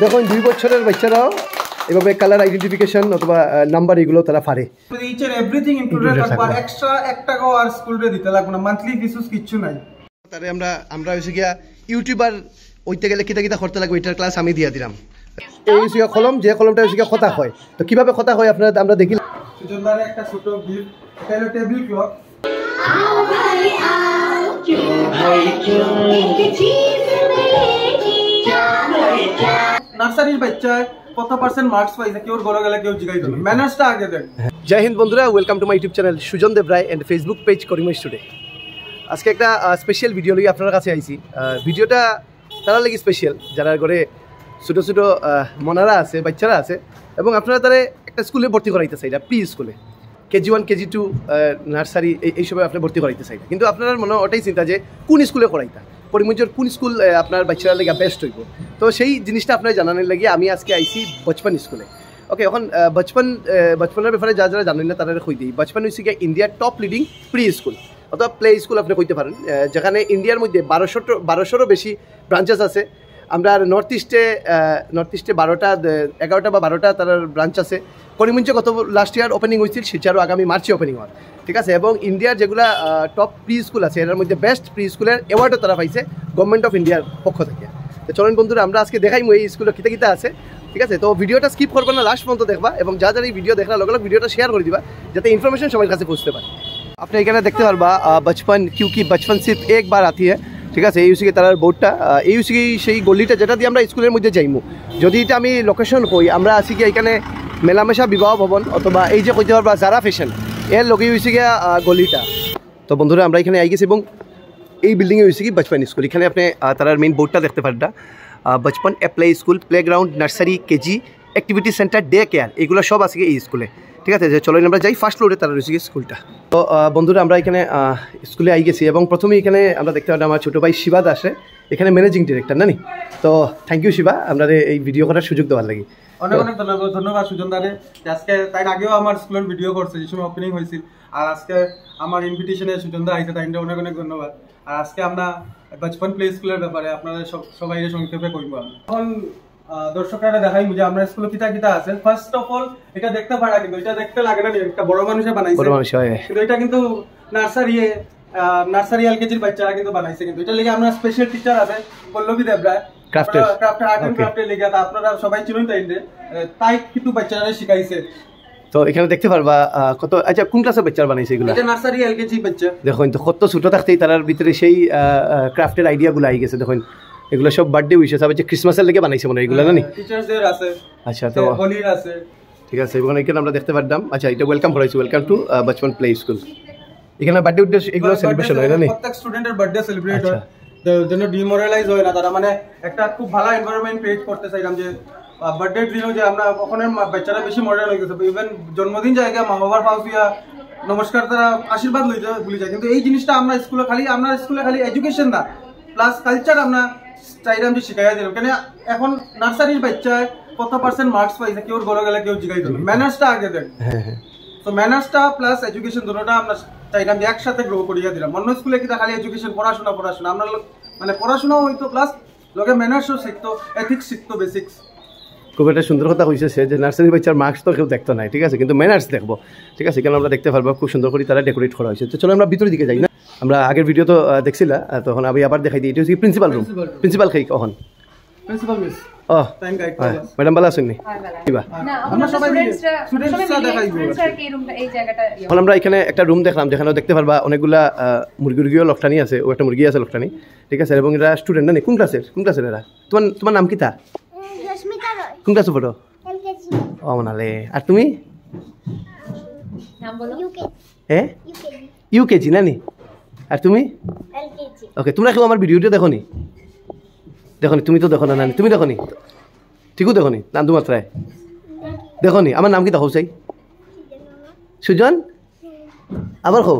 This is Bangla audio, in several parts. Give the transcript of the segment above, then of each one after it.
দেখুন 2 বছরের বাচ্চারাও এভাবে কালার আইডেন্টিফিকেশন অথবা নাম্বার এগুলো তারা পারে। ইচ এন্ড এভরিথিং ইনক্লুডেড থাকবে, এক্সট্রা 1 টাকাও আর স্কুলে দিতে লাগবে না, মান্থলি ফিস কিচ্ছু নাই। তারে আমরা হইছে গিয়া ইউটিউবার হইতে গেলে কিটা করতে লাগবে এটার ক্লাস আমি দিয়া দিলাম। এই হইছে গিয়া কলম, যে কলমটা হইছে গিয়া কথা হয়, তো কিভাবে কথা হয় আপনারা আমরা দেখি। সুজনদারে একটা ছোট গিফট, এটা হলো টেবিল ক্লক। নার্সারির বাচ্চা কত পার্সেন্ট মার্কস পাইছে কেউ ঘরে গেলে কেউ জিগাই দেবে, ম্যানার্সটা আগে দেখ। জয় হিন্দ বন্ধুরা, welcome to my YouTube channel Sujan Dev Roy and Facebook page Karima studio. আজকে একটা স্পেশাল ভিডিও লই আপনার কাছে আইছি। ভিডিওটা তারা লাগি স্পেশাল যারা ঘরে ছোটো ছোটো মনারা আছে, বাচ্চারা আছে, এবং আপনারা তারা একটা স্কুলে ভর্তি করাইতে চাই, প্রি স্কুলে KG 1 KG 2 নার্সারি এইসবে আপনি ভর্তি করাইতে চাই, কিন্তু আপনার মনে ওটাই চিন্তা যে কোন স্কুলে করাইতা, করিমগঞ্জের কোন স্কুল আপনার বাচ্চারা লেগে বেস্ট হইব। তো সেই জিনিসটা আপনার জানানোর লাগে আমি আজকে আইছি বচপন স্কুলে। ওকে, এখন বচপনের ব্যাপারে যারা জানেন না তারা কই দিই। বচপন হচ্ছে গিয়ে ইন্ডিয়ার টপ লিডিং প্রি স্কুল অথবা প্লে স্কুল আপনি কইতে পারেন, যেখানে ইন্ডিয়ার মধ্যে 1200-ও বেশি ব্রাঞ্চেস আছে। আমরা নর্থ ইস্টে 11টা বা 12টা তার ব্রাঞ্চ আছে। করিমগঞ্জে গত লাস্ট ইয়ার ওপেনিং হয়েছিল, সেটারও আগামী মার্চে ওপেনিং হয়, ঠিক আছে। এবং ইন্ডিয়ার যেগুলা টপ প্রি স্কুল আছে এর মধ্যে বেস্ট প্রি স্কুলের অ্যাওয়ার্ডও তারা পাইছে গভর্নমেন্ট অফ ইন্ডিয়ার পক্ষ থেকে। তো চলেন বন্ধুরা, আমরা আজকে দেখাইমু এই স্কুলে কিতা আছে, ঠিক আছে। তো ভিডিওটা স্কিপ করবে না, লাস্ট পর্যন্ত দেখবা, এবং যারা এই ভিডিও দেখার লগে ভিডিওটা শেয়ার করে দিবা যাতে ইনফরমেশন সবার কাছে পৌঁছতে পারে। আপনি এখানে দেখতে পারবা বচপন, কিউকি বচপন সির্ফ এক বার আতি হ্যাঁ, ঠিক আছে। এই হচ্ছে তার বোর্ডটা, এই হচ্ছে সেই গলিটা যেটা দিয়ে আমরা স্কুলের মধ্যে যাইমু। যদি এটা আমি লোকেশন কই, আমরা আছি কি এখানে মেলামেশা বিবাহ ভবন অথবা এই যে কইতে পারবা যারা ফ্যাশন, এর লগেই হয়েছে গিয়া গলিটা। তো বন্ধুরা আমরা এখানে আই গেছি, এবং এই বিল্ডিংয়ে হয়েছে কি বচপন স্কুল। এখানে আপনি তার মেইন বোর্ডটা দেখতে পারবেন, Bachpan play school, play ground, nursery, KG, activity centre, day care, এগুলো সব আছে এই স্কুলে, ঠিক আছে। যে চলো আমরা যাই, ফার্স্ট ফ্লোরে তারা রয়েছে স্কুলটা। তো বন্ধুরা আমরা এখানে স্কুলে আই গেছি, এবং প্রথমেই এখানে আমরা দেখতে পারি আমার ছোটো ভাই শিবা দাসে, এখানে ম্যানেজিং ডিরেক্টর না নি। তো থ্যাংক ইউ শিবা, আমরা এই ভিডিও করার সুযোগ দেওয়ার লাগে। অনেক অনেক ধন্যবাদ সুজন দারে। আজকে তাই আগেও আমার স্কুলের ভিডিও করছে যে সময় ওপেনিং হয়েছিল, আর আজকে আমার ইনভিটেশনে সুজন দা আইছে, তাই অনেক অনেক ধন্যবাদ। আর আজকে আমরা বচপন প্লে স্কুলের ব্যাপারে আপনাদের সবাই সংক্ষেপে করব। এখন দর্শকরা দেখাই যে আমরা স্কুলে কিতা আছে। ফার্স্ট অফ অল এটা দেখতে পারা, কিন্তু এটা দেখতে লাগে না, একটা বড় মানুষে বানাইছে, বড় মানুষ হয়, কিন্তু এটা কিন্তু নার্সারি এলকেজির বাচ্চারা কিন্তু বানাইছে। কিন্তু এটা লাগি আমরা স্পেশাল টিচার আছে Pallavi Debroy, craft art and ক্রাফটের লিগে, আপনারা সবাই চিনেন তাই কিন্তু বাচ্চারা শিখাইছে। তো এখানে দেখতে পারবা কত, আচ্ছা কোন ক্লাসের বাচ্চারা বানাইছে এগুলো? এটা নার্সারি এলকেজি বাচ্চা। দেখুন তো কত ছোট থাকতেই তার ভিতরে সেই ক্রাফটের আইডিয়াগুলো আই গেছে। দেখুন এগুলো সব বার্থডে উইশেস হবে, যে ক্রিসমাসের লেগে বানাইছে মনে হয় এগুলো, না নি? টিচার্স ডে আছে, আচ্ছা, তো হোলির আছে, ঠিক আছে। এবং এখানে আমরা দেখতে পারলাম, আচ্ছা এটা ওয়েলকাম করাইছি, welcome to Bachpan play school. এখানে বার্থডে এগুলো সেলিব্রেশন হয়, না নি? প্রত্যেক স্টুডেন্টের বার্থডে সেলিব্রেট হয়, যেন ডিমোরালাইজ হয় না তারা, মানে একটা খুব ভালো এনভায়রনমেন্ট ক্রিয়েট করতে চাইলাম যে বার্থডে দিনও যে আমরা ওখানে বাচ্চারা বেশি মডার্ন হয়ে গেছে, ইভেন জন্মদিন জায়গা মা বাবার পাউসিয়া নমস্কার তারা আশীর্বাদ লইতে ভুলে যায়। কিন্তু এই জিনিসটা আমরা স্কুলে খালি এডুকেশন না, প্লাস কালচার আমরা চাইলাম যে শিখাই দিলাম। কেন এখন নার্সারির বাচ্চায় কত পার্সেন্ট মার্কস পাইছে কেউ ঘরে গেলে কেউ জিগাই দেবে, ম্যানার্সটা আগে দেখ। তো ম্যানার্সটা প্লাস এডুকেশন দুটোটা আমরা চাইলাম যে একসাথে গ্রো করিয়া দিলাম। অন্য স্কুলে কিন্তু খালি এডুকেশন পড়াশোনা আমরা মানে পড়াশোনাও হইতো, প্লাস লোকে ম্যানার্সও শিখতো, এথিক্স শিখতো, বেসিক্স। খুব একটা সুন্দর কথা হয়েছে যে নার্সারি বাচ্চার মার্কস তো কেউ দেখতো নাই, ঠিক আছে, কিন্তু ম্যানার্স দেখবো, ঠিক আছে। কেন আমরা দেখতে পারবো খুব সুন্দর করে তারা ডেকোরেট করা হয়েছে। তো চলো আমরা ভিতরের দিকে যাই না, আমরা আগের ভিডিও তো দেখছিলা, তখন আমি আবার দেখাই দিই। এটা হচ্ছে প্রিন্সিপাল রুম, প্রিন্সিপাল খাই কখন প্রিন্সিপাল মিস ম্যাডাম ভালো আছেন নি? এখন আমরা এখানে একটা রুম দেখলাম, যেখানে দেখতে পারবা অনেকগুলা মুরগিও লকটানি আছে, ও একটা মুরগি আছে লকটানি, ঠিক আছে। এবং এরা স্টুডেন্ট না নি? কোন ক্লাসের এরা? তোমার নাম কি তা? কোন ক্লাসে পড়ো? ও মনালে। আর তুমি? ইউকেজি না নি? আর তুমি? ওকে, তোমরা কেউ আমার ভিডিওটা দেখো নি? তুমি তো দেখো না, নানি তুমি দেখো নি? ঠিকও দেখো নি? নান্দু মাত্রায় দেখো নি? আমার নাম কি দেখো চাই? সুজন? আবার কো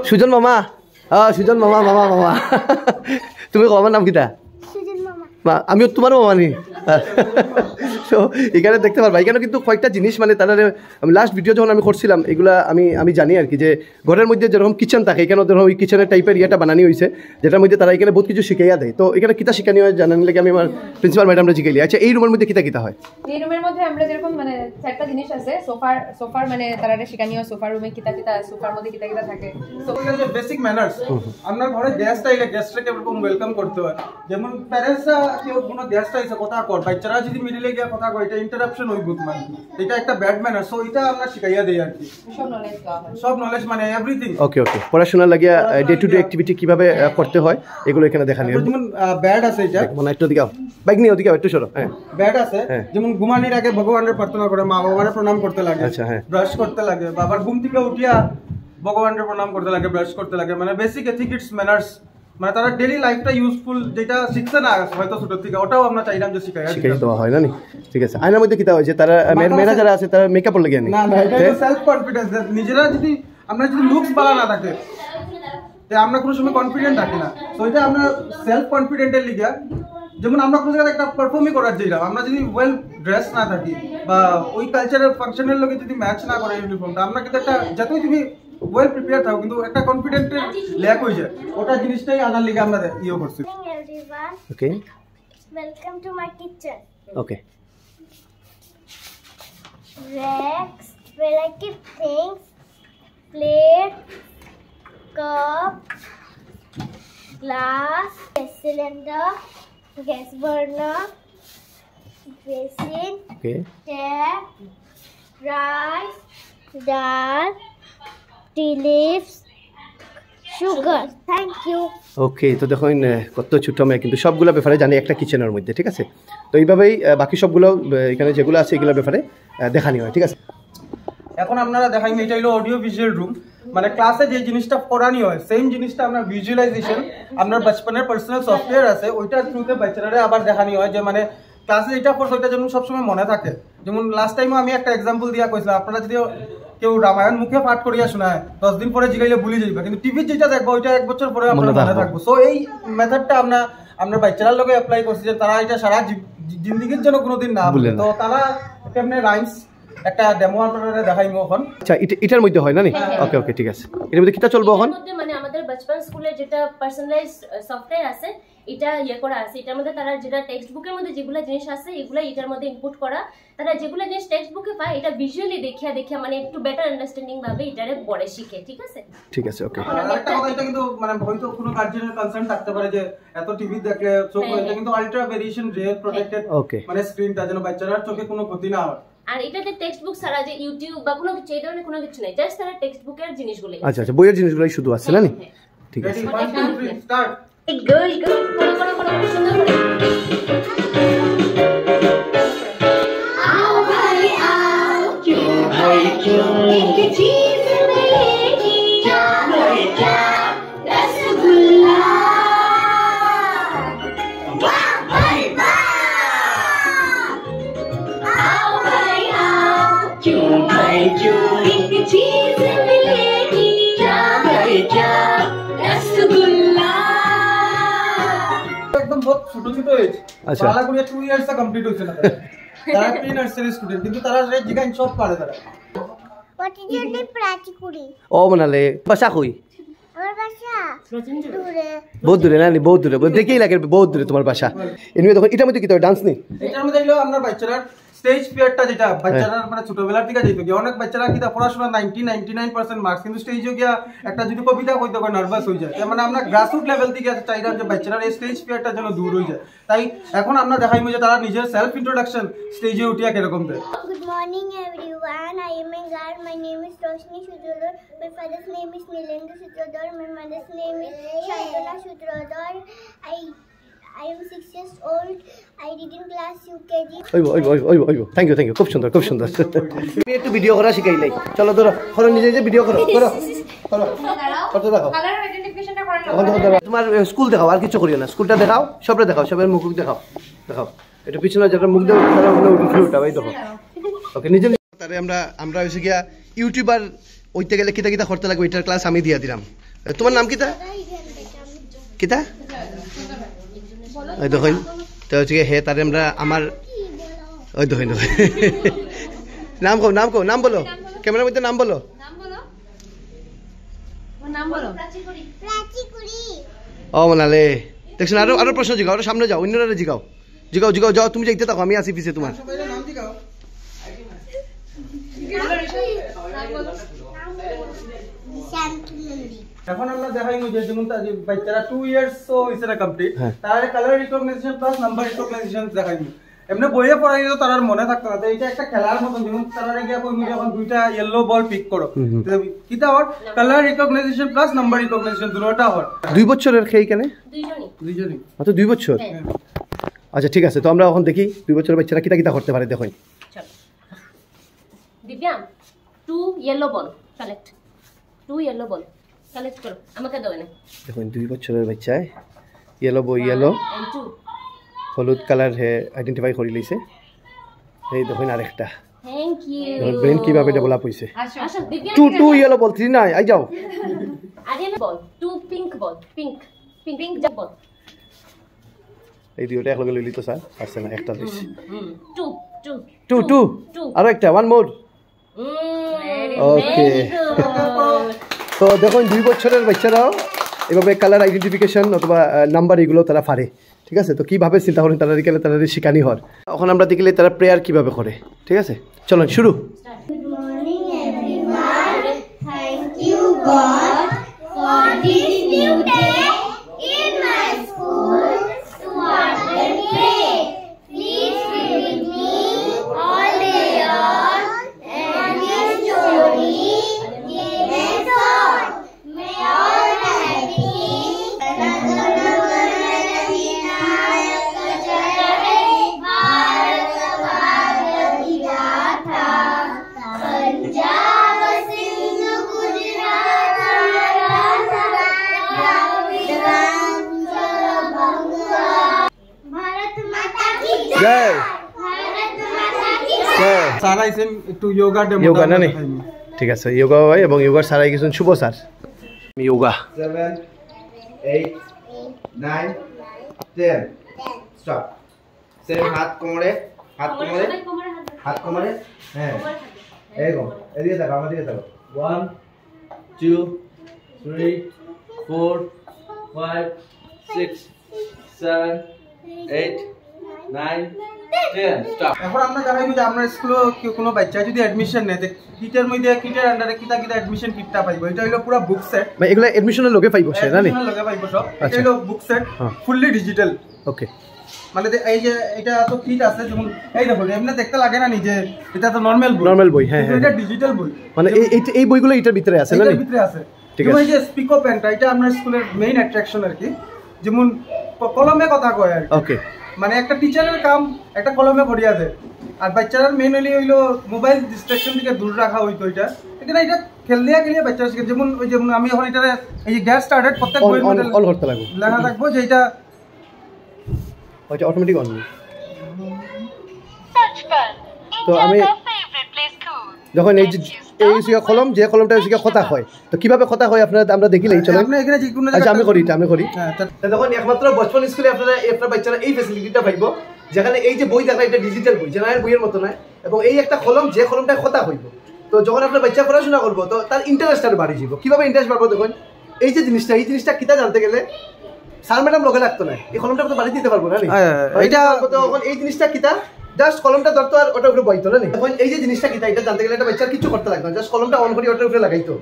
সুজন মামা, সুজন মামা। তুমি কো আমার নাম কিটা? আমিও তোমারও মানি। তো এখানে দেখতে পারবা, এখানে কিন্তু কয়েকটা জিনিস মানে তারা লাস্ট ভিডিও যখন আমি করছিলাম এগুলা আমি জানি আর কি, যে ঘরের মধ্যে যেরকম কিচেন থাকে এখানে ধরো ওই কিচেনের টাইপের ইয়েটা বানানি হয়েছে, যেটার মধ্যে তারা এখানে বহুত কিছু শিখাইয়া দেয়। তো এখানে কিতা শিখানি হয় জানান লাগে আমি আমার প্রিন্সিপাল ম্যাডামরা জিজ্ঞাসি। আচ্ছা, এই রুমের মধ্যে কিতা হয়? এই রুমের মধ্যে আমরা যেরকম মানে চারটা জিনিস আছে, সোফার মানে তারা শিখানি হয়, সোফার রুমে কিতা সোফার মধ্যে কিতা থাকে, যে বেসিক ম্যানার্স। আপনার ঘরে গেস্ট আইলে গেস্টকে এরকম ওয়েলকাম করতে হয়। যেমন প্যারেন্টসরা কেউ কোনো গেস্ট আইছে কথা কর, বাচ্চারা যদি মিডিলে গিয়ে কথা কয় এটা ইন্টারাপশন হইব, তোমার এটা একটা ব্যাড ম্যানার। সো এটা আমরা শিখাইয়া দেই আর কি, সব নলেজ মানে এভরিথিং। ওকে ওকে, পড়াশোনা লাগিয়া ডে টু ডে অ্যাক্টিভিটি কিভাবে করতে হয় এগুলো এখানে দেখানি। যেমন ব্যাড আছে, এটা মানে একটু দিকাও বাইক নিয়ে ওদিকে একটু সরো। হ্যাঁ, ব্যাড আছে, যেমন ঘুমানির আগে ভগবানের প্রার্থনা করে, মা বাবার প্রণাম করতে লাগে, আচ্ছা হ্যাঁ, ব্রাশ করতে লাগে, বাবার ঘুম থেকে উঠিয়া ভগবানের প্রণাম করতে লাগে, ব্রাশ করতে লাগে, মানে বেসিক এথিক্স ম্যানার্স। মানে তারা ডেইলি লাইফটা ইউজফুল যেটা শিখছে না হয়তো ছোট থেকে, ওটাও আমরা চাইলাম যে শিখাই দেওয়া হয় না। ঠিক আছে, আয়নার মধ্যে কিতা হয় যে তারা মেয়েরা যারা আছে তারা মেকআপ লাগে না না, এটা সেলফ কনফিডেন্স। নিজেরা যদি আমরা যদি লুকস ভালো না থাকে তে আমরা কোনো সময় কনফিডেন্ট থাকি না। তো এটা আমরা সেলফ কনফিডেন্টের লিগা, যেমন আমরা কোনো জায়গায় একটা পারফর্মই করার চাইলাম, আমরা যদি ওয়েল ড্রেস না থাকি বা ওই কালচারের ফাংশনের লগে যদি ম্যাচ না করে ইউনিফর্মটা, আমরা কিন্তু একটা যতই তুমি ওয়েল প্রিপেয়ার থাকো কিন্তু একটা কনফিডেন্টের ল্যাক হয়ে যায়, ওটা জিনিসটাই আনার লিগে আমরা ইয়ে করছি। ওকে, Welcome to my kitchen. Okay, Racks where I keep things, plate, cup, glass, gas cylinder, gas burner, basin, okay, tap, rice, dal, tea leaves, sugar. Thank you. ওকে। তো দেখুন কত ছোট মেয়ে কিন্তু সবগুলো ব্যাপারে জানি একটা কিচেনের মধ্যে। ঠিক আছে, তো এইভাবেই বাকি সবগুলো এখানে যেগুলো আছে এগুলোর ব্যাপারে দেখানি হয়। ঠিক আছে, এখন আপনারা দেখাই এটা হলো অডিও ভিজুয়াল রুম, মানে ক্লাসে যে জিনিসটা পড়ানি হয় সেম জিনিসটা আমরা ভিজুয়ালাইজেশন আপনার বাচপনের পার্সোনাল সফটওয়্যার আছে ওইটার থ্রুতে বাচ্চারা আবার দেখানি হয়, যে মানে ক্লাসে যেটা পড়ছে ওইটা যেন সবসময় মনে থাকে। যেমন লাস্ট টাইমও আমি একটা এক্সাম্পল দিয়া কইছিলাম, আপনারা যদি কেউ রামায়ণ মুখে পাঠ করিয়া শোনায় 10 দিন পরে জিগাইলে ভুলে যাইবা, কিন্তু টিভি যেটা দেখবো ওইটা 1 বছর পরে আপনারা মনে থাকবো। সো এই মেথডটা আমরা বাচ্চারা লগে অ্যাপ্লাই করছি যে তারা এটা সারা জিন্দেগির জন্য কোনোদিন না ভুলে। তো তারা কেমনে রাইমস একটা ডেমো আপনারা দেখাইমু এখন। আচ্ছা, এটার মধ্যে হয় না নি? ওকে ওকে, ঠিক আছে। এর মধ্যে কিটা চলবো এখন? মানে আমাদের বাচপন স্কুলের যেটা পার্সোনালাইজ সফটওয়্যার আছে এটা ইয়ে করা আছে, এটার মধ্যে তারা যেটা টেক্সট বুকের মধ্যে যেগুলো জিনিস আছে এগুলো এটার মধ্যে ইনপুট করা, তারা যেগুলো জিনিস টেক্সট বুকে পায় এটা ভিজুয়ালি দেখিয়া মানে একটু বেটার আন্ডারস্ট্যান্ডিং ভাবে এটারে পড়ে শিখে। ঠিক আছে, ঠিক আছে, ওকে। আরেকটা কথা, এটা কিন্তু মানে হয়তো কোনো গার্জিয়ানের কনসার্ন থাকতে পারে যে এত টিভি দেখলে চোখ, এটা কিন্তু আলট্রা ভেরিয়েশন রেয়ার প্রোটেক্টেড মানে স্ক্রিনটা, যেন বাচ্চাদের চোখে কোনো ক্ষতি না হয়। আর এটাতে টেক্সট বুক ছাড়া যে ইউটিউব বা কোনো কিছু এই ধরনের কোনো কিছু নাই, জাস্ট তারা টেক্সট বুকের জিনিসগুলো। আচ্ছা আচ্ছা, বইয়ের জিনিসগুলোই শুধু আছে না নি? ঠিক আছে, স্টার্ট। গুড গুড, করো করো করো, সুন্দর করে। आओ भाई आओ, क्यों भाई क्यों, एक चीज मिलेगी, क्या भाई क्या, रसगुल्ला। वाह भाई वाह, आओ भाई आओ, क्यों भाई क्यों, एक चीज मिलेगी, क्या भाई क्या, रसगुल्ला। একদম বহুত ছোট ছোট এজ, আচ্ছা, বালা করে 2 ইয়ার্স কমপ্লিট হইছে না, তারা প্রি নার্সারি স্টুডেন্ট, কিন্তু তারা যে জিগান সব পারে তারা। What is your name, Prachikuri? ও মনালে বাসা কই? আমার বাসা দূরে। বহুত দূরে না নি? বহুত দূরে, দেখেই লাগে বহুত দূরে তোমার বাসা। এমনি তখন এটার মধ্যে কি তো ডান্স নেই? এটার মধ্যে হলো আপনার বাচ্চারা স্টেজ ফিয়ারটা, যেটা বাচ্চারা মানে ছোটবেলার থেকে যেত কি অনেক বাচ্চারা কি পড়াশোনা 99% মার্কস, কিন্তু স্টেজে গিয়া একটা যদি কবিতা কইতে কয় নার্ভাস হয়ে যায়। মানে আমরা গ্রাসরুট লেভেল থেকে চাইলাম যে বাচ্চারা এই স্টেজ ফিয়ারটা যেন দূর হয়ে যায়। তাই এখন আমরা দেখাইমু যে তারা নিজের সেলফ ইন্ট্রোডাকশন স্টেজে উঠিয়া কিরকম দেয়। Good morning everyone. I am a girl. My name is Roshni Sudrodar. My father's name is Nilendra Sudrodar. My mother's name is Shantana Sudrodar. I am 6 years old. I read in class UKG. ওই থ্যাংক ইউ, খুব সুন্দর খুব সুন্দর। তুমি একটু ভিডিও করা শিখাইলাই, চলো ধরো করো, নিজে নিজে ভিডিও করো করো করো, করতে দেখো। কালার আইডেন্টিফিকেশনটা করেন না, তোমার স্কুল দেখাও, আর কিছু করিও না, স্কুলটা দেখাও, সবরে দেখাও, সবের মুখ দেখাও, দেখাও একটু পিছনে যেটা মুখ দেখাও, তারা মনে উঠে ভাই দেখো। ওকে, নিজে তারে আমরা হইছে গিয়া ইউটিউবার ওইতে গেলে কিতা কিতা করতে লাগবে এটার ক্লাস আমি দিয়া দিলাম। তোমার নাম কিতা কিতা? এই দেখুন তো হচ্ছে হে তারে আমরা আমার ওই দেখুন নাম কো নাম বলো ক্যামেরার মধ্যে নাম বলো ও মনালে দেখছেন আরো প্রশ্ন জিগাও আরো সামনে যাও অন্যরা জিগাও যাও তুমি যাইতে থাকো আমি আসি পিছে তোমার এখন আমরা দেখাইমু যে যেমন বাচ্চারা 2 ইয়ার্স সো ইসরা কমপ্লিট তার colour recognition plus number recognition দেখাইমু এমনি বইয়ে পড়াই তো তার মনে থাকতো না এটা একটা খেলার মতন যেমন তারা গিয়া কইমু যখন দুইটা ইয়েলো বল পিক করো কিটা হর colour recognition plus number recognition দুটোটা হর 2 বছরের খেই কেন দুইজনই মাত্র 2 বছর আচ্ছা ঠিক আছে তো আমরা এখন দেখি 2 বছরের বাচ্চারা কিটা করতে পারে দেখুন দিব্যাম 2 ইয়েলো বল কালেক্ট 2 ইয়েলো বল কালেক্ট করো আমাকে দাও না দেখুন 2 বছরের বাচ্চায় ইয়েলো বই ইয়েলো হলুদ কালার হে আইডেন্টিফাই করে লইছে এই দেখুন আরেকটা থ্যাংক ইউ ব্রেন কিভাবে ডেভেলপ হইছে আচ্ছা দিব্যাম 2 ইয়েলো বল 3 নাই আই যাও আরিয়ান বল 2 পিঙ্ক বল পিঙ্ক জব বল এই দুইটা একলগে লইলি তো স্যার আসছে না একটা লইছি 2 আর একটা ওয়ান মোর ওকে তো দেখুন 2 বছরের বাচ্চারাও এভাবে কালার আইডেন্টিফিকেশন অথবা নাম্বার এগুলো তারা পারে ঠিক আছে তো কিভাবে চিন্তা করেন তারা দিকে তারা শিখানি হর এখন আমরা দেখিলে তারা প্রেয়ার কিভাবে করে ঠিক আছে চলুন শুরু Good morning everyone. Thank you God for this new day in my school to attend pray. Please be with me all day long and this story is on. May all happy জয় সারা আইছেন একটু যোগা ডেমো যোগা না নেই ঠিক আছে যোগা হয় এবং যোগার সারাই কিছু শুভ স্যার যোগা 7, 8, 9, 10. Stop. Same হাত কোমরে হ্যাঁ এরকম এদিকে তাকাও আমার দিকে তাকাও 1 2 3 4 5 6 7 8 9 10 stop. এখন আমরা দেখাইবো যে আমরা স্কুলে কোনো বাচ্চা যদি অ্যাডমিশন নেয় কিটের মধ্যে কিটের আন্ডারে কিটা অ্যাডমিশন কিটটা পাইবো এটা হলো পুরো বুক সেট মানে এগুলা এডমিশনের লগে পাইবো সে না নি লগে পাইবো সব এটা হলো বুক সেট ফুললি ডিজিটাল ওকে মানে এই যে এটা তো কিট আছে যেমন এই দেখো এমনি দেখতে লাগে না নিজে এটা তো নরমাল বই হ্যাঁ এটা ডিজিটাল বই মানে এই বইগুলো এটার ভিতরে আছে না নি এটার ভিতরে আছে যেমন এই যে স্পিকো পেনটা এটা আমরা স্কুলের মেইন অ্যাট্রাকশন আর কি যেমন কলমে কথা কয় আর ওকে মানে একটা টিচারের কাম একটা কলমে করিয়া দেয় আর বাচ্চারা মেইনলি হইলো মোবাইল ডিস্ট্রাকশন থেকে দূর রাখা হইতো এটা এখানে এটা খেলিয়া বাচ্চারা শিখে যেমন আমি এখন এটা এই যে গ্যাস স্টার্টেড প্রত্যেক বইয়ের মধ্যে অল করতে লাগবে লেখা থাকবো যে এটা ওটা অটোমেটিক অন তো আমি যখন এই শিখা কলম যে কলমটা শিখা কথা হয় তো কিভাবে কথা হয় আপনারা আমরা দেখিলেই চলো আপনি এখানে যে কোনো আচ্ছা আমি করি হ্যাঁ দেখুন একমাত্র বচপন স্কুলে আপনারা আপনার বাচ্চারা এই ফ্যাসিলিটিটা পাইবো যেখানে এই যে বই দেখা এটা ডিজিটাল বই জেনারেল বইয়ের মতো নয় এবং এই একটা কলম যে কলমটা কথা হইব তো যখন আপনার বাচ্চা পড়াশোনা করবো তো তার ইন্টারেস্ট আরো বাড়ি যাব কিভাবে ইন্টারেস্ট বাড়বো দেখুন এই জিনিসটা কিতা জানতে গেলে স্যার ম্যাডাম লগে লাগতো না এই কলমটা তো বাড়ি দিতে পারবো না এটা তখন এই জিনিসটা কিতা জাস্ট কলমটা ধরতো আর ওটার উপরে বইতো না এখন এই যে জিনিসটা কিতা এটা জানতে গেলে একটা বাচ্চার কিছু করতে লাগতো না জাস্ট কলমটা অন করে ওটার উপরে লাগাইতো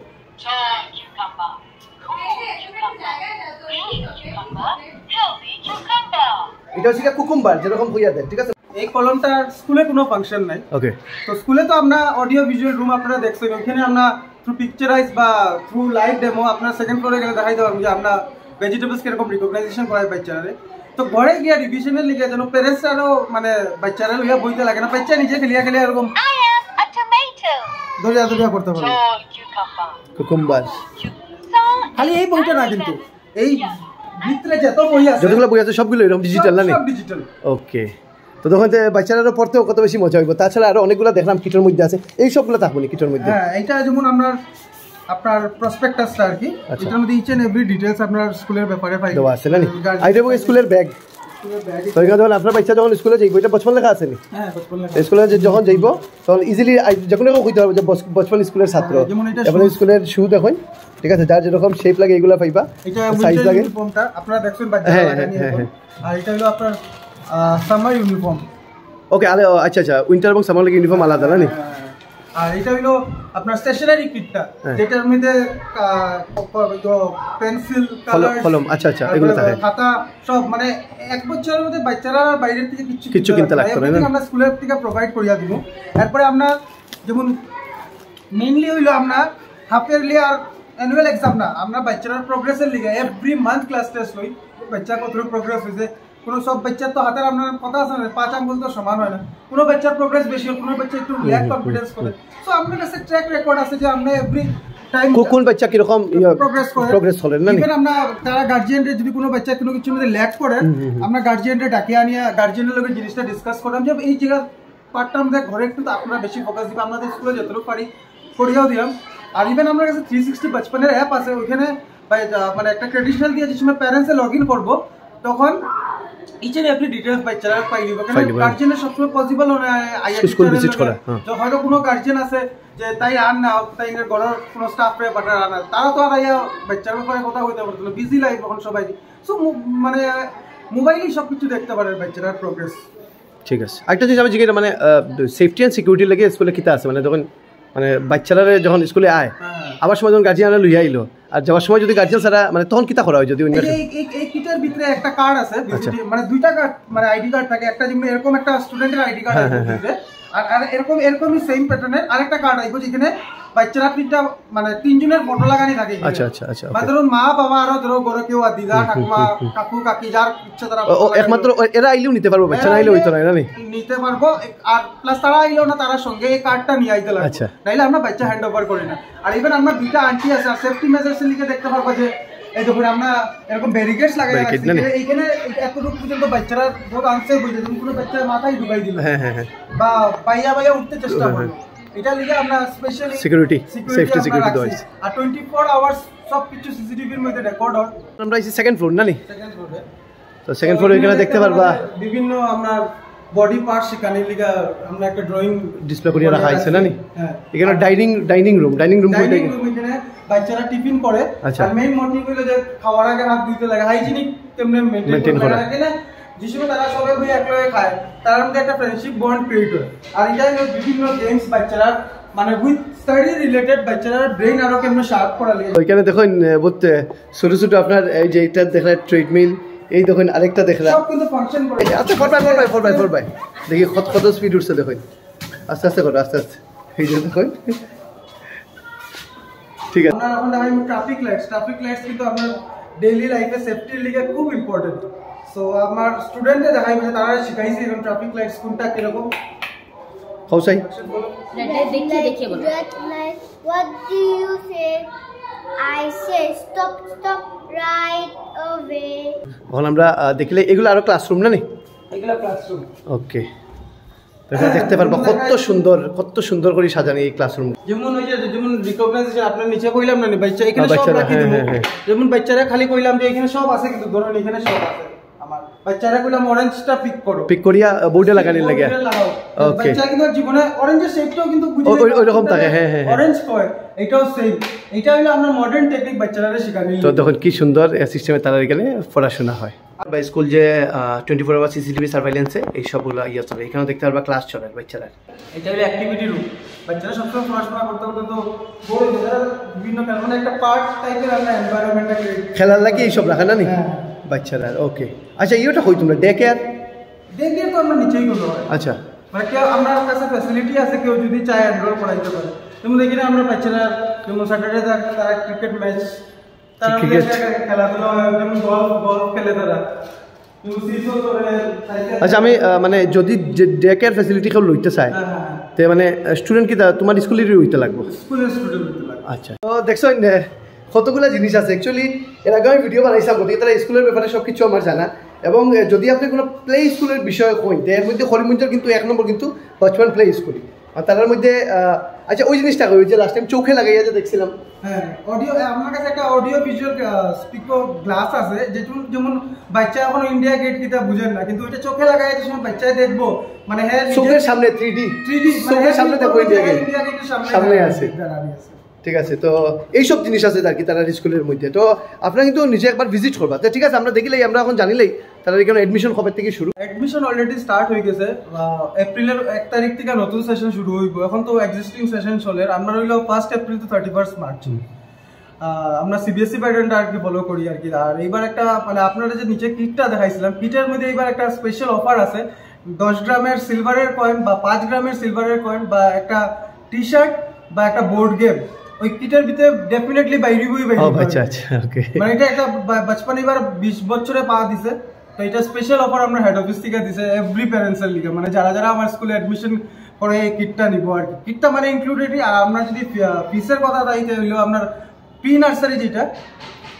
এটা হচ্ছে কুকুম্বার যেরকম হইয়া দেয় ঠিক আছে এই কলমটা স্কুলে কোনো ফাংশন নাই ওকে তো স্কুলে তো আমরা অডিও ভিজুয়াল রুম আপনারা দেখছেন ওখানে আমরা থ্রু পিকচারাইজ বা থ্রু লাইভ ডেমো আপনারা সেকেন্ড ফ্লোরে গেলে দেখাইতে পারবো যে আমরা ভেজিটেবলস কিরকম রিকগনাইজেশন করাই বাচ্চারা তো ঘরে গিয়া রিভিশনের লিখে যেন প্যারেন্টসরাও মানে বাচ্চারা লইয়া বইতে লাগে না বাচ্চা নিজে খেলিয়া এরকম ধরিয়া করতে পারবে কুকুম্বার খালি এই বইটা না কিন্তু এই ভিতরে যত বই আছে যতগুলো বই আছে সবগুলো এরকম ডিজিটাল না সব ডিজিটাল ওকে তো তখন বাচ্চারা পড়তেও কত বেশি মজা হইব তাছাড়া আরো অনেকগুলো দেখলাম কিটের মধ্যে আছে এই সবগুলো থাকবো না কিটের মধ্যে হ্যাঁ এটা যেমন আমরা আপনার প্রসপেক্টাসটা আর কি এটার মধ্যে ইচ এন্ড এভরি ডিটেইলস আপনার স্কুলের ব্যাপারে পাই দেওয়া আছে না নি আইটা বই স্কুলের ব্যাগ তো এখানে যখন আপনার বাচ্চা যখন স্কুলে যাইব এটা বচপন লেখা আছে নি স্কুলে যখন যাইব তখন ইজিলি যে কোনো কইতে পারবো যে বচপন স্কুলের ছাত্র এবং স্কুলের শু দেখুন ঠিক আছে যার যেরকম শেপ লাগে এগুলো পাইবা সাইজ লাগে আপনারা দেখছেন আর এটা হলো আপনার সামার ইউনিফর্ম ওকে আচ্ছা আচ্ছা উইন্টার এবং সামার লাগে ইউনিফর্ম আলাদা না নি আর এটা হলো আপনার স্টেশনারি কিটটা যেটার মধ্যে পেন্সিল কালার কলম আচ্ছা আচ্ছা এগুলো থাকে খাতা সব মানে এক বছরের মধ্যে বাচ্চারা বাইরের থেকে কিছু কিনতে লাগতো না আমরা স্কুলের থেকে প্রোভাইড করিয়া দিব এরপরে আমরা যেমন মেইনলি হইলো আমরা হাফ ইয়ারলি আর অ্যানুয়াল এক্সাম না আমরা বাচ্চার প্রোগ্রেসের লিগে এভরি মান্থ ক্লাস টেস্ট হই বাচ্চা কতটুকু প্রোগ্রেস হয়েছে কোনো সব বাচ্চার তো হাতের আপনার কথা আছে না 5 আঙ্গুল তো সমান হয় না কোনো বাচ্চার প্রোগ্রেস বেশি হয় কোনো বাচ্চা একটু ল্যাক কনফিডেন্স করে সো আমাদের কাছে ট্র্যাক রেকর্ড আছে যে আমরা এভরি টাইম কোন বাচ্চা কি রকম প্রোগ্রেস করে না ইভেন আমরা তারা গার্জিয়ানরে যদি কোনো বাচ্চা কোনো কিছুর মধ্যে ল্যাক করে আমরা গার্জিয়ানরে ডাকিয়ে আনিয়া গার্জিয়ানের লগে জিনিসটা ডিসকাস করলাম যে এই জায়গা পার্টটা আমাদের ঘরে একটু আপনারা বেশি ফোকাস দিবেন আমাদের স্কুলে যতটুকু পারি করিয়াও দিলাম আর ইভেন আমার কাছে 360 বচপনের অ্যাপ আছে ওইখানে মানে একটা ট্রেডিশনাল দিয়ে যে সময় প্যারেন্টসে লগ ইন করবো তখন ইচ এন্ড এভরি ডিটেলস বাচ্চারা পাই দিব কারণ গার্জিয়ানের সবসময় পসিবল হয় স্কুল ভিজিট করা তো হয়তো কোনো গার্জিয়ান আছে যে তাই আন না তাই ঘরের কোনো স্টাফরে পাঠার আনা তারা তো আর বাচ্চার ব্যাপারে কথা হইতে পারতো না বিজি লাইফ এখন সবাই সো মানে মোবাইলেই সব কিছু দেখতে পারে বাচ্চারা প্রোগ্রেস ঠিক আছে একটা জিনিস আমি জিজ্ঞাসা মানে সেফটি অ্যান্ড সিকিউরিটি লাগে স্কুলে কিতা আছে মানে যখন মানে বাচ্চারা যখন স্কুলে আয় আবার সময় যখন গার্জিয়ানরা লইয়া আইলো আর যাওয়ার সময় যদি গার্জিয়ান ছাড়া মানে তখন কিতা করা হয় যদি এই কিটের ভিতরে একটা কার্ড আছে মানে দুইটা কার্ড মানে আইডি কার্ড থাকে একটা যেমন এরকম একটা স্টুডেন্টের আইডি কার্ড আছে আর এরকমই সেম প্যাটার্নের আরেকটা কার্ড আইবো যেখানে বাচ্চারা তিনটা মানে তিনজনের ফটো লাগানি থাকে আচ্ছা আচ্ছা আচ্ছা মানে ধরুন মা বাবা আরো ধরো ঘরে কেউ দিদা ঠাকুমা কাকু কাকি যার ইচ্ছা তারা একমাত্র এরা আইলেও নিতে পারবো বাচ্চারা আইলেও হইতো না নিতে পারবো আর প্লাস তারা আইলেও না তার সঙ্গে এই কার্ডটা নিয়ে আইতে লাগবে আচ্ছা নাইলে আমরা বাচ্চা হ্যান্ড ওভার করি না আর ইভেন আমরা দুইটা আন্টি আছে আর সেফটি মেজার্স লিখে দেখতে পারবো যে এই দেখুন আমরা এরকম ব্যারিকেডস লাগাই এইখানে এতটুকু পর্যন্ত বাচ্চারা বহুত আনসেফ হয়ে যায় কোনো বাচ্চার মাথায় ঢুকাই দিল বা বাইয়া উঠতে চেষ্টা করলো এটা লিখে আমরা স্পেশালি সিকিউরিটি সেফটি সিকিউরিটি দেওয়া আছে আর 24 আওয়ার্স সব কিছু সিসিটিভির মধ্যে রেকর্ড হয় আমরা এই সেকেন্ড ফ্লোর না নি সেকেন্ড ফ্লোরে তো সেকেন্ড ফ্লোরে এখানে দেখতে পারবা বিভিন্ন আমরা বডি পার্ট শিখানি লিগা আমরা একটা ড্রয়িং ডিসপ্লে করে রাখা আছে না নি হ্যাঁ এখানে ডাইনিং রুম এখানে বাচ্চারা টিফিন করে আর মেইন মোটিভ হলো যে খাওয়ার আগে হাত ধুইতে লাগে হাইজিনিক কেমনে মেইনটেইন করা লাগে না যেসব তারা সবাই বই একলগে খায় তার মধ্যে একটা ফ্রেন্ডশিপ বন্ড ক্রিয়েট হয় আর এটা হলো বিভিন্ন গেমস বাচ্চারা মানে উইথ স্টাডি রিলেটেড বাচ্চারা ব্রেইন আরো কেমনে শার্প করা লাগে ওইখানে দেখুন বহুত ছোট ছোট আপনার এই যে এটা দেখলে ট্রেডমিল এই দেখুন আরেকটা দেখলাম সব কিন্তু ফাংশন করে আচ্ছা 4x4 দেখি কত স্পিড উঠছে দেখুন আস্তে আস্তে করো আস্তে আস্তে এই যে দেখুন ঠিক আছে আমরা এখন দেখাই ট্রাফিক লাইটস কিন্তু আপনার ডেইলি লাইফে সেফটির লিগে খুব ইম্পর্টেন্ট সো আমার স্টুডেন্টদের দেখাই যে তারা শিখাইছে এখন ট্রাফিক লাইটস কোনটা কি রকম হাউসাই দেখিয়ে বলো What do you say? I say stop right away. এখন আমরা দেখলে এগুলো আরো ক্লাসরুম না নি এগুলা ক্লাসরুম ওকে এখানে দেখতে পারবা কত সুন্দর করে সাজানো এই ক্লাসরুম যেমন ওই যে যেমন রিকগনাইজেশন আপনার নিচে কইলাম না বাচ্চা এখানে সব রাখি দেব যেমন বাচ্চারা খালি কইলাম যে এখানে সব আছে কিন্তু ধরুন এখানে সব আছে আমার বাচ্চারা কইলাম অরেঞ্জটা পিক করিয়া বোর্ডে লাগানি লাগে ওকে বাচ্চা কিন্তু জীবনে অরেঞ্জের শেপটাও কিন্তু বুঝি ওই রকম থাকে হ্যাঁ অরেঞ্জ কয় এটাও সেম এটা হলো আমরা মডার্ন টেকনিক বাচ্চারা শেখানি তো দেখুন কি সুন্দর সিস্টেমে তারা এখানে পড়াশোনা হয় বা স্কুল যে 24 আওয়ার সিসিটিভি সার্ভেইলেন্সে এই সবগুলো ইয়ে চলে এখানে দেখতে পারবা ক্লাস চলে বাচ্চারা এটা হলো অ্যাক্টিভিটি রুম বাচ্চারা সবসময় পড়াশোনা করতে তো বড় বিভিন্ন কারণে একটা পার্ট টাইপের আমরা এনভায়রনমেন্টটা খেলার লাগে এইসব রাখা না নি বাচ্চারা ওকে আচ্ছা ইয়েটা হই তোমরা ডে কেয়ার তো আমরা নিচেই করতে হয় আচ্ছা মানে কেউ আমার কাছে ফ্যাসিলিটি আছে কেউ যদি চায় এনরোল করাইতে পারে যেমন এখানে আমরা বাচ্চারা যেমন স্যাটারডে তারা ক্রিকেট ম্যাচ তারা খেলাধুলা যেমন গল্ফ খেলে তারা আচ্ছা আমি মানে যদি ডে কেয়ার ফ্যাসিলিটি কেউ লইতে চায় তে মানে স্টুডেন্ট কি তোমার স্কুলেরই হইতে লাগবে আচ্ছা তো দেখছো কতগুলো জিনিস আছে অ্যাকচুয়ালি এর আগে আমি ভিডিও বানাইছিলাম গতিকে তারা স্কুলের ব্যাপারে সব কিছু আমার জানা এবং যদি আপনি কোনো প্লে স্কুলের বিষয়ে কইতে এর মধ্যে হরিমঞ্জর কিন্তু 1 নম্বর কিন্তু বচপন প্লে স্কুল আর তার মধ্যে আচ্ছা ওই জিনিসটা ওই যে লাস্ট টাইম চোখে লাগাইয়া যে দেখছিলাম হ্যাঁ অডিও আমার কাছে একটা অডিও ভিজুয়াল স্পিকার গ্লাস আছে যেমন বাচ্চা এখন ইন্ডিয়া গেট কিটা বুঝেন না কিন্তু ওইটা চোখে লাগাই যে সময় বাচ্চায় দেখবো মানে হ্যাঁ চোখের সামনে 3D চোখের সামনে দেখো ইন্ডিয়া গেটের সামনে আছে ঠিক আছে তো এইসব জিনিস আছে আর কি তারা স্কুলের মধ্যে তো আপনারা কিন্তু নিজে একবার ভিজিট করবা তো ঠিক আছে আমরা দেখিলেই আমরা এখন জানিলেই তারা এখানে অ্যাডমিশন কবে থেকে শুরু অ্যাডমিশন অলরেডি স্টার্ট হয়ে গেছে এপ্রিলের 1 তারিখ থেকে নতুন সেশন শুরু হইব এখন তো এক্সিস্টিং সেশন চলে আমরা হইলো 1 এপ্রিল টু 31 মার্চ আমরা সিবিএসসি প্যাটার্নটা আর কি ফলো করি আর কি আর এইবার একটা মানে আপনারা যে নিচে কিটটা দেখাইছিলাম কিটের মধ্যে এইবার একটা স্পেশাল অফার আছে 10 গ্রামের সিলভারের কয়েন বা 5 গ্রামের সিলভারের কয়েন বা একটা টি শার্ট বা একটা বোর্ড গেম ওই কিটের ভিতরে ডেফিনেটলি বাইরিবই আচ্ছা আচ্ছা ওকে মানে এটা একটা বচপন এবার 20 বছরে পা দিছে তো এটা স্পেশাল অফার আমরা হেড অফিস থেকে দিছে এভরি প্যারেন্টস এর লিগে মানে যারা যারা আমার স্কুলে অ্যাডমিশন করে এই কিটটা নিব আর কি কিটটা মানে ইনক্লুডেড আর আমরা যদি ফিসের কথা তাইতে হইলো আপনার প্রি নার্সারি যেটা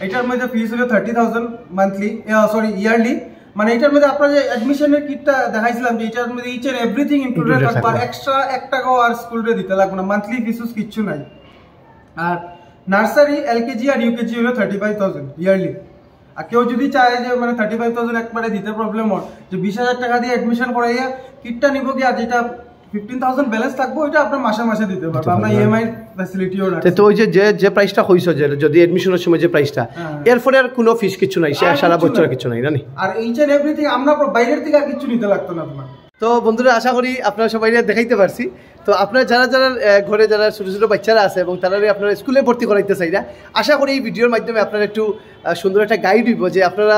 এটার মধ্যে ফিস হলো 30,000 মান্থলি সরি ইয়ারলি মানে এটার মধ্যে আপনারা যে অ্যাডমিশনের কিটটা দেখাইছিলাম যে এটার মধ্যে ইচ এন্ড এভরিথিং ইনক্লুডেড থাকবে এক্সট্রা 1 টাকাও আর স্কুলে দিতে লাগবে না মান্থলি ফিসুস কিচ্ছু নাই আর নার্সারি এলকেজি আর ইউকেজি হলো 35,000 ইয়ারলি আর কেউ যদি চায় যে মানে 35,000 একবারে দিতে প্রবলেম হয় যে 20,000 টাকা দিয়ে অ্যাডমিশন করাইয়া কিটটা নিব কি আর যেটা 15,000 ব্যালেন্স থাকবে ওইটা আপনার মাসে মাসে দিতে পারবে আমরা ইএমআই ফ্যাসিলিটিও রাখছি তো ওই যে প্রাইসটা হইছো যে যদি অ্যাডমিশনের সময় যে প্রাইসটা এরপরে আর কোনো ফিস কিছু নাই সারা বছর কিছু নাই জানি আর ইচ এন্ড এভরিথিং আমরা বাইরের থেকে আর কিছু নিতে লাগতো না তোমার তো বন্ধুরা আশা করি আপনারা সবাই দেখাইতে পারছি তো আপনারা যারা যারা ঘরে যারা ছোটো ছোটো বাচ্চারা আছে এবং তারা আপনারা স্কুলে ভর্তি করাইতে চাই না আশা করি এই ভিডিওর মাধ্যমে আপনারা একটু সুন্দর একটা গাইড হইব যে আপনারা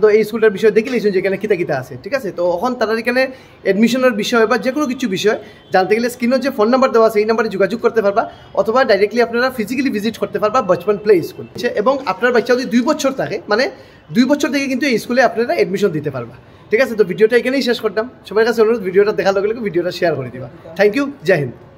তো এই স্কুলটার বিষয় দেখে লিখছেন যে এখানে কিতা কিতা আছে ঠিক আছে তো এখন তারা এখানে অ্যাডমিশনের বিষয় বা যে কোনো কিছু বিষয় জানতে গেলে স্ক্রিনের যে ফোন নাম্বার দেওয়া আছে এই নাম্বারে যোগাযোগ করতে পারবা অথবা ডাইরেক্টলি আপনারা ফিজিক্যালি ভিজিট করতে পারবা বচপন প্লে স্কুল এবং আপনার বাচ্চা যদি 2 বছর থাকে মানে 2 বছর থেকে কিন্তু এই স্কুলে আপনারা অ্যাডমিশন দিতে পারবা ঠিক আছে তো ভিডিওটা এখানেই শেষ করতাম সবার কাছে অনুরোধ ভিডিওটা দেখার লগে লগে ভিডিওটা শেয়ার করে দিবা থ্যাংক ইউ জয় হিন্দ